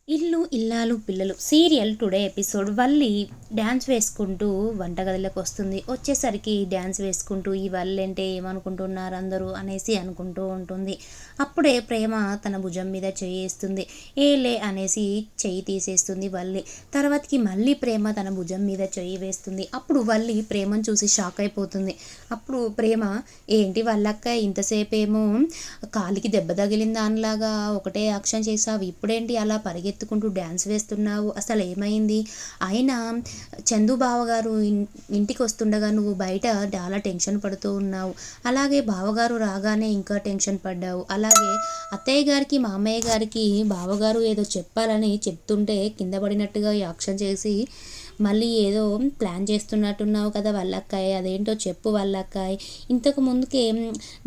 ఇల్లు ఇల్లాలు పిల్లలు serial today episode Valli dance వేసుకుంటూ వంటగదిలోకి వస్తుంది. వచ్చేసరికి డ్యాన్స్ వేసుకుంటూ ఈ వల్లి అంటే ఏమనుకుంటున్నారు అందరూ అనేసి అనుకుంటూ ఉంటుంది. అప్పుడే ప్రేమ తన భుజం మీద చేయిస్తుంది. ఏలే అనేసి చెయ్యి తీసేస్తుంది వల్లి. తర్వాతకి మళ్ళీ ప్రేమ తన భుజం మీద చెయ్యి వేస్తుంది. అప్పుడు వల్లి ప్రేమను చూసి షాక్ అయిపోతుంది. అప్పుడు ప్రేమ, ఏంటి వల్లక్క ఇంతసేపేమో కాలికి దెబ్బ తగిలిన దానిలాగా ఒకటే యాక్షన్ చేసావు, ఇప్పుడేంటి అలా పరిగెత్తుకుంటూ డ్యాన్స్ వేస్తున్నావు, అసలు ఏమైంది? అయినా చందు బావగారు ఇంటికి వస్తుండగా నువ్వు బయట చాలా టెన్షన్ పడుతూ ఉన్నావు, అలాగే బావగారు రాగానే ఇంకా టెన్షన్ పడ్డావు, అలాగే అత్తయ్య గారికి మామయ్య గారికి బావగారు ఏదో చెప్పాలని చెప్తుంటే కింద పడినట్టుగా యాక్షన్ చేసి మళ్ళీ ఏదో ప్లాన్ చేస్తున్నట్టున్నావు కదా వల్లక్కాయ్, అదేంటో చెప్పు వల్లక్కాయ్. ఇంతకు ముందుకే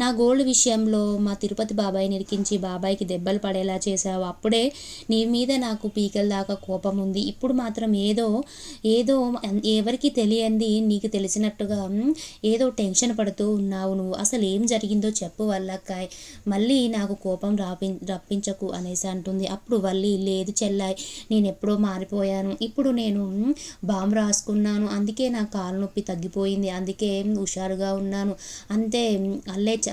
నా గోల్డ్ విషయంలో మా తిరుపతి బాబాయ్ని ఇరికించి బాబాయ్కి దెబ్బలు పడేలా చేశావు, అప్పుడే నీ మీద నాకు పీకల దాకా కోపం ఉంది. ఇప్పుడు మాత్రం ఏదో ఏదో ఎవరికి తెలియంది నీకు తెలిసినట్టుగా ఏదో టెన్షన్ పడుతూ ఉన్నావు. నువ్వు అసలు ఏం జరిగిందో చెప్పు వల్లక్కాయ్, మళ్ళీ నాకు కోపం రప్పించకు అనేసి అంటుంది. అప్పుడు వల్లి, లేదు చెల్లాయ్, నేను ఎప్పుడో మారిపోయాను, ఇప్పుడు నేను బాంబు రాసుకున్నాను, అందుకే నా కాలు నొప్పి తగ్గిపోయింది, అందుకే హుషారుగా ఉన్నాను, అంతే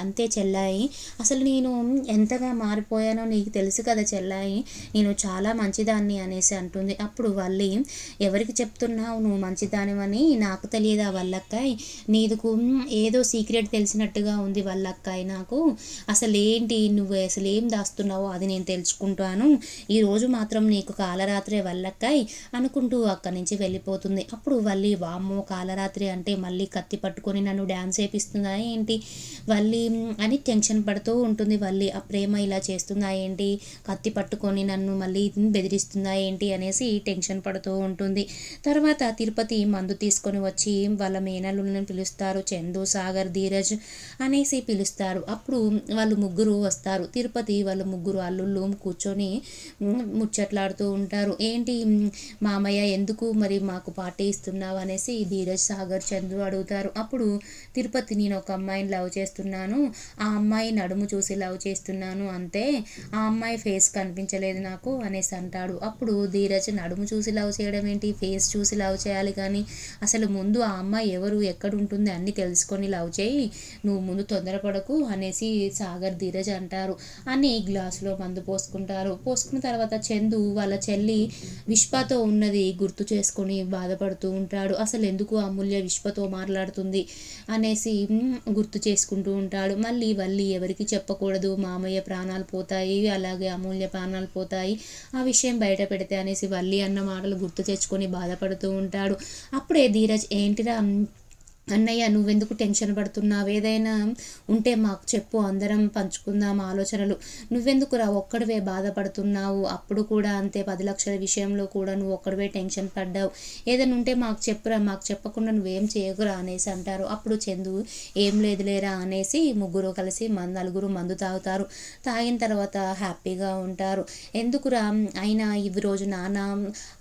అంతే చెల్లాయి, అసలు నేను ఎంతగా మారిపోయానో నీకు తెలుసు కదా చెల్లాయి, నేను చాలా మంచిదాన్ని అనేసి అంటుంది. అప్పుడు వల్లి, ఎవరికి చెప్తున్నావు నువ్వు మంచిదానివని, నాకు తెలియదా వల్లక్కాయ్, నీకు ఏదో సీక్రెట్ తెలిసినట్టుగా ఉంది వల్లక్కాయ్, నాకు అసలు ఏంటి నువ్వు అసలు ఏం దాస్తున్నావో అది నేను తెలుసుకుంటాను, ఈరోజు మాత్రం నీకు కాలరాత్రే వల్లక్కాయ్ అనుకుంటూ అక్కడి నుంచి వెళ్ళిపోతుంది. అప్పుడు వల్లి, వామ్మో కాలరాత్రి అంటే మళ్ళీ కత్తి పట్టుకొని నన్ను డ్యాన్స్ వేపిస్తుందా ఏంటి వల్లి అని టెన్షన్ పడుతూ ఉంటుంది వల్లి. ఆ ప్రేమ ఇలా చేస్తుందా ఏంటి, కత్తి పట్టుకొని నన్ను మళ్ళీ బెదిరిస్తుందా ఏంటి అనేసి టెన్షన్ పడుతూ ఉంటుంది. తర్వాత తిరుపతి మందు తీసుకొని వచ్చి వాళ్ళ మేనల్లులను పిలుస్తారు, చందు, సాగర్, ధీరజ్ అనేసి పిలుస్తారు. అప్పుడు వాళ్ళు ముగ్గురు వస్తారు. తిరుపతి వాళ్ళు ముగ్గురు అల్లుళ్ళు కూర్చొని ముచ్చట్లాడుతూ ఉంటారు. ఏంటి మామయ్య ఎందుకు మరి మాకు పార్టీ ఇస్తున్నావు అనేసి ధీరజ్, సాగర్, చంద్రు అడుగుతారు. అప్పుడు తిరుపతి, నేను ఒక అమ్మాయిని లవ్ చేస్తున్నాను, ఆ అమ్మాయి నడుము చూసి లవ్ చేస్తున్నాను అంతే, ఆ అమ్మాయి ఫేస్ కనిపించలేదు నాకు అనేసి అంటాడు. అప్పుడు ధీరజ్, నడుము చూసి లవ్ చేయడం ఏంటి, ఫేస్ చూసి లవ్ చేయాలి కానీ అసలు ముందు ఆ అమ్మాయి ఎవరు, ఎక్కడ ఉంటుంది అన్నీ తెలుసుకొని లవ్ చేయి, నువ్వు ముందు తొందరపడకు అనేసి సాగర్, ధీరజ్ అంటారు. అని గ్లాసులో మందు పోసుకుంటారు. పోసుకున్న తర్వాత చందు వాళ్ళ చెల్లి విశ్వతో ఉన్నది గుర్తు చేసుకొని బాధపడుతూ ఉంటాడు. అసలు ఎందుకు అమూల్య విశ్వతో మాట్లాడుతుంది అనేసి గుర్తు చేసుకుంటూ ఉంటాడు. మళ్ళీ వల్లి ఎవరికి చెప్పకూడదు, మామయ్య ప్రాణాలు పోతాయి, అలాగే అమూల్య ప్రాణాలు పోతాయి, ఆ విషయం బయట పెడితే అనేసి వల్లి అన్న మాటలు గుర్తు తెచ్చుకొని బాధపడుతూ ఉంటాడు. అప్పుడే ధీరజ్, ఏంటిరా అన్నయ్య నువ్వెందుకు టెన్షన్ పడుతున్నావు, ఏదైనా ఉంటే మాకు చెప్పు, అందరం పంచుకుందాం ఆలోచనలు, నువ్వెందుకు రా ఒక్కడివే బాధపడుతున్నావు, అప్పుడు కూడా అంతే 10 లక్షల విషయంలో కూడా నువ్వు ఒక్కడివే టెన్షన్ పడ్డావు, ఏదైనా ఉంటే మాకు చెప్పురా, మాకు చెప్పకుండా నువ్వేం చేయకురా అనేసి అంటారు. అప్పుడు చందు, ఏం లేదులేరా అనేసి ముగ్గురు కలిసి నలుగురు మందు తాగుతారు. తాగిన తర్వాత హ్యాపీగా ఉంటారు. ఎందుకురా అయినా ఈ రోజు నాన్న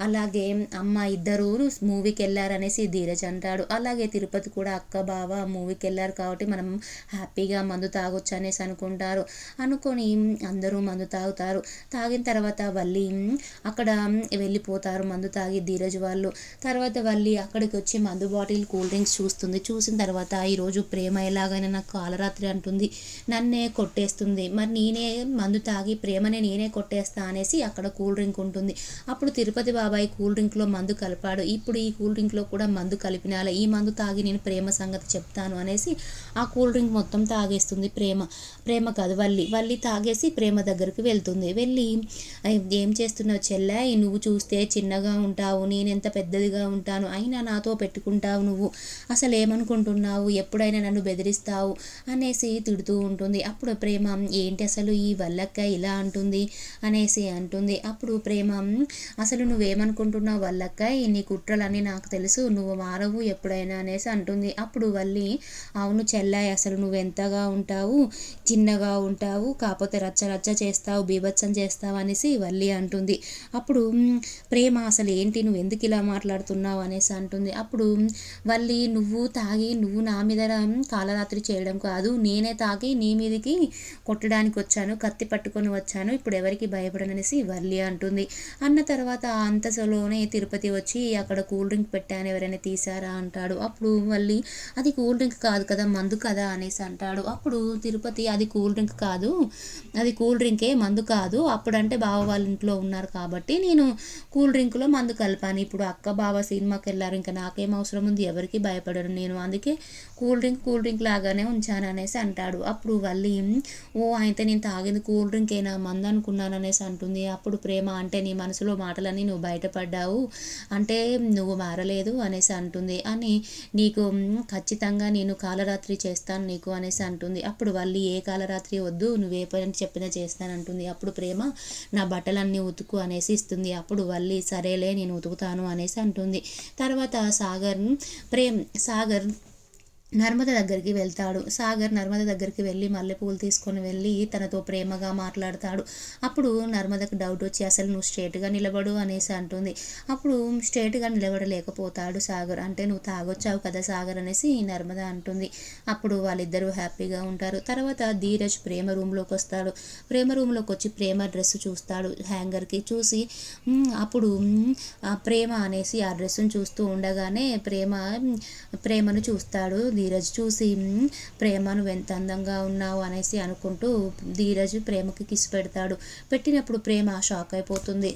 అలాగే అమ్మ ఇద్దరు మూవీకి వెళ్ళారనేసి ధీరజ్ అంటాడు. అలాగే తిరుపతి కూడా అక్క బావ మూవీకి వెళ్ళారు కాబట్టి మనం హ్యాపీగా మందు తాగొచ్చు అనేసి అనుకుంటారు. అనుకొని అందరూ మందు తాగుతారు. తాగిన తర్వాత వల్లి అక్కడ వెళ్ళిపోతారు మందు తాగి ధీరజ్ వాళ్ళు. తర్వాత వల్లి అక్కడికి వచ్చి మందు బాటిల్, కూల్ డ్రింక్స్ చూస్తుంది. చూసిన తర్వాత ఈరోజు ప్రేమ ఎలాగైనా నాకు కాలరాత్రి అంటుంది, నన్నే కొట్టేస్తుంది, మరి నేనే మందు తాగి ప్రేమనే నేనే కొట్టేస్తా అనేసి అక్కడ కూల్ డ్రింక్ ఉంటుంది. అప్పుడు తిరుపతి బాబాయ్ కూల్ డ్రింక్లో మందు కలిపాడు, ఇప్పుడు ఈ కూల్ డ్రింక్లో కూడా మందు కలిపినాల, ఈ మందు తాగి నేను ప్రేమ సంగతి చెప్తాను అనేసి ఆ కూల్ డ్రింక్ మొత్తం తాగేస్తుంది ప్రేమ కాదు వల్లి తాగేసి ప్రేమ దగ్గరికి వెళ్తుంది. వెళ్ళి, ఏం చేస్తున్నావు చెల్లె, నువ్వు చూస్తే చిన్నగా ఉంటావు, నేనెంత పెద్దదిగా ఉంటాను, అయినా నాతో పెట్టుకుంటావు, నువ్వు అసలు ఏమనుకుంటున్నావు, ఎప్పుడైనా నన్ను బెదిరిస్తావు అనేసి తిడుతూ ఉంటుంది. అప్పుడు ప్రేమ, ఏంటి అసలు ఈ వల్లక్క ఇలా అంటుంది అనేసి అంటుంది. అప్పుడు ప్రేమ, అసలు నువ్వేమనుకుంటున్నావు వల్లక్క, నీ కుట్రలన్నీ నాకు తెలుసు, నువ్వు మారవు ఎప్పుడైనా అనేసి అంటుంది. అంటుంది. అప్పుడు వల్లి అవును చెల్లాయి, అసలు నువ్వెంతగా ఉంటావు, చిన్నగా ఉంటావు, కాకపోతే రచ్చ రచ్చ చేస్తావు, బీభత్సం చేస్తావు అనేసి వల్లి అంటుంది. అప్పుడు ప్రేమ అసలు ఏంటి, నువ్వు ఎందుకు ఇలా మాట్లాడుతున్నావు అనేసి అంటుంది. అప్పుడు వల్లి నువ్వు తాగి నువ్వు నా మీద కాలరాత్రి చేయడం కాదు, నేనే తాగి నీ మీదకి కొట్టడానికి వచ్చాను, కత్తి పట్టుకొని వచ్చాను, ఇప్పుడు ఎవరికి భయపడననేసి వల్లి అంటుంది. అన్న తర్వాత అంతలోనే తిరుపతి వచ్చి అక్కడ కూల్ డ్రింక్ పెట్టాను, ఎవరైనా తీసారా అంటాడు. అప్పుడు వల్లి అది కూల్ డ్రింక్ కాదు కదా, మందు కదా అనేసి అంటాడు. అప్పుడు తిరుపతి అది కూల్ డ్రింక్ కాదు, అది కూల్ డ్రింకే, మందు కాదు, అప్పుడంటే బావ వాళ్ళ ఇంట్లో ఉన్నారు కాబట్టి నేను కూల్ డ్రింక్లో మందు కలిపాను, ఇప్పుడు అక్క బావ సినిమాకి వెళ్ళారు, ఇంకా నాకేం అవసరం ఉంది, ఎవరికి భయపడను నేను, అందుకే కూల్ డ్రింక్ లాగానే ఉంచాను అనేసి అంటాడు. అప్పుడు వల్లి ఓ అయితే నేను తాగింది కూల్ డ్రింక్ ఏనా, మందు అనుకున్నాను అనేసి అంటుంది. అప్పుడు ప్రేమ అంటే నీ మనసులో మాటలన్నీ నువ్వు బయటపడ్డావు, అంటే నువ్వు మారలేదు అనేసి అంటుంది. అని నీకు ఖచ్చితంగా నేను కాలరాత్రి చేస్తాను నీకు అనేసి అంటుంది. అప్పుడు వల్లి ఏ కాలరాత్రి వద్దు, నువ్వే పని చెప్పినా చేస్తానంటుంది. అప్పుడు ప్రేమ నా బట్టలన్నీ ఉతుకు అనేసి ఇస్తుంది. అప్పుడు వల్లి సరేలే నేను ఉతుకుతాను అనేసి అంటుంది. తర్వాత సాగర్ నర్మద దగ్గరికి వెళ్తాడు. సాగర్ నర్మద దగ్గరికి వెళ్ళి మల్లెపూలు తీసుకొని వెళ్ళి తనతో ప్రేమగా మాట్లాడతాడు. అప్పుడు నర్మదకు డౌట్ వచ్చి అసలు నువ్వు స్ట్రేట్గా నిలబడు అనేసి అంటుంది. అప్పుడు స్ట్రేట్గా నిలబడలేకపోతాడు సాగర్. అంటే నువ్వు తాగొచ్చావు కదా సాగర్ అనేసి నర్మద అంటుంది. అప్పుడు వాళ్ళిద్దరూ హ్యాపీగా ఉంటారు. తర్వాత ధీరజ్ ప్రేమ రూమ్లోకి వస్తాడు. ప్రేమ రూమ్లోకి వచ్చి ప్రేమ డ్రెస్ చూస్తాడు హ్యాంగర్కి, చూసి అప్పుడు ప్రేమ అనేసి ఆ డ్రెస్సును చూస్తూ ఉండగానే ప్రేమను చూస్తాడు. ధీరజ్ చూసి ప్రేమ నువ్వు ఎంత అందంగా ఉన్నావు అనేసి అనుకుంటూ ధీరజ్ ప్రేమకి కిస్ పెడతాడు. పెట్టినప్పుడు ప్రేమ షాక్ అయిపోతుంది.